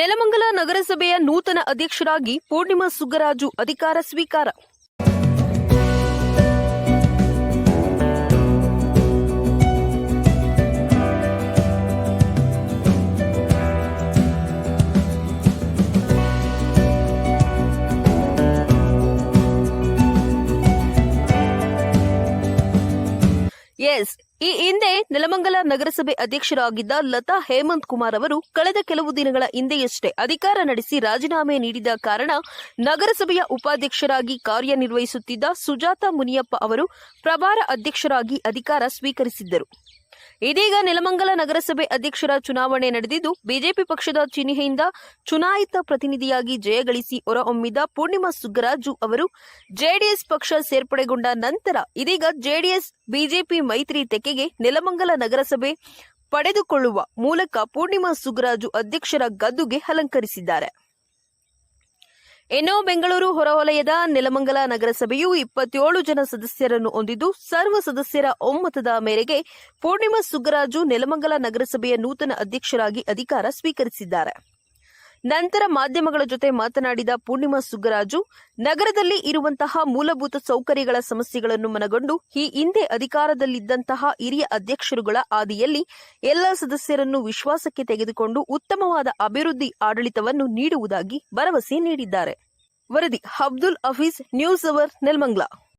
ನೆಲಮಂಗಲ ನಗರಸಭೆಯ ನೂತನ ಅಧ್ಯಕ್ಷರಾಗಿ ಪೂರ್ಣಿಮಾ ಸುಗ್ಗರಾಜು ಅಧಿಕಾರ ಸ್ವೀಕಾರ. ಈ ಹಿಂದೆ ನೆಲಮಂಗಲ ನಗರಸಭೆ ಅಧ್ಯಕ್ಷರಾಗಿದ್ದ ಲತಾ ಹೇಮಂತ್ ಕುಮಾರ್ ಅವರು ಕಳೆದ ಕೆಲವು ದಿನಗಳ ಹಿಂದೆಯಷ್ಟೇ ಅಧಿಕಾರ ನಡೆಸಿ ರಾಜೀನಾಮೆ ನೀಡಿದ ಕಾರಣ ನಗರಸಭೆಯ ಉಪಾಧ್ಯಕ್ಷರಾಗಿ ಕಾರ್ಯನಿರ್ವಹಿಸುತ್ತಿದ್ದ ಸುಜಾತಾ ಮುನಿಯಪ್ಪ ಅವರು ಪ್ರಭಾರ ಅಧ್ಯಕ್ಷರಾಗಿ ಅಧಿಕಾರ ಸ್ವೀಕರಿಸಿದ್ದರು. ಇದೀಗ ನೆಲಮಂಗಲ ನಗರಸಭೆ ಅಧ್ಯಕ್ಷರ ಚುನಾವಣೆ ನಡೆದಿದ್ದು ಬಿಜೆಪಿ ಪಕ್ಷದ ಚಿಹ್ನೆಯಿಂದ ಚುನಾಯಿತ ಪ್ರತಿನಿಧಿಯಾಗಿ ಜಯಗಳಿಸಿ ಹೊರಹೊಮ್ಮಿದ ಪೂರ್ಣಿಮಾ ಸುಗ್ಗರಾಜು ಅವರು ಜೆಡಿಎಸ್ ಪಕ್ಷ ಸೇರ್ಪಡೆಗೊಂಡ ನಂತರ ಇದೀಗ ಜೆಡಿಎಸ್ ಬಿಜೆಪಿ ಮೈತ್ರಿ ತೆಕ್ಕೆಗೆ ನೆಲಮಂಗಲ ನಗರಸಭೆ ಪಡೆದುಕೊಳ್ಳುವ ಮೂಲಕ ಪೂರ್ಣಿಮಾ ಸುಗ್ಗರಾಜು ಅಧ್ಯಕ್ಷರ ಗದ್ದುಗೆ ಅಲಂಕರಿಸಿದ್ದಾರೆ. ಇನ್ನು ಬೆಂಗಳೂರು ಹೊರವಲಯದ ನೆಲಮಂಗಲ ನಗರಸಭೆಯು 27 ಜನ ಸದಸ್ಯರನ್ನು ಹೊಂದಿದ್ದು ಸರ್ವ ಸದಸ್ಯರ ಒಮ್ಮತದ ಮೇರೆಗೆ ಪೂರ್ಣಿಮಾ ಸುಗ್ಗರಾಜು ನೆಲಮಂಗಲ ನಗರಸಭೆಯ ನೂತನ ಅಧ್ಯಕ್ಷರಾಗಿ ಅಧಿಕಾರ ಸ್ವೀಕರಿಸಿದ್ದಾರೆ. ನಂತರ ಮಾಧ್ಯಮಗಳ ಜೊತೆ ಮಾತನಾಡಿದ ಪೂರ್ಣಿಮಾ ಸುಗ್ಗರಾಜು, ನಗರದಲ್ಲಿ ಇರುವಂತಹ ಮೂಲಭೂತ ಸೌಕರ್ಯಗಳ ಸಮಸ್ಯೆಗಳನ್ನು ಮನಗೊಂಡು ಈ ಹಿಂದೆ ಅಧಿಕಾರದಲ್ಲಿದ್ದಂತಹ ಹಿರಿಯ ಅಧ್ಯಕ್ಷರುಗಳ ಆದಿಯಲ್ಲಿ ಎಲ್ಲ ಸದಸ್ಯರನ್ನು ವಿಶ್ವಾಸಕ್ಕೆ ತೆಗೆದುಕೊಂಡು ಉತ್ತಮವಾದ ಅಭಿವೃದ್ಧಿ ಆಡಳಿತವನ್ನು ನೀಡುವುದಾಗಿ ಭರವಸೆ ನೀಡಿದ್ದಾರೆ. ವರದಿ ಅಬ್ದುಲ್ ಹಫೀಜ್, ನ್ಯೂಸ್ ಅವರ್, ನೆಲಮಂಗಲ.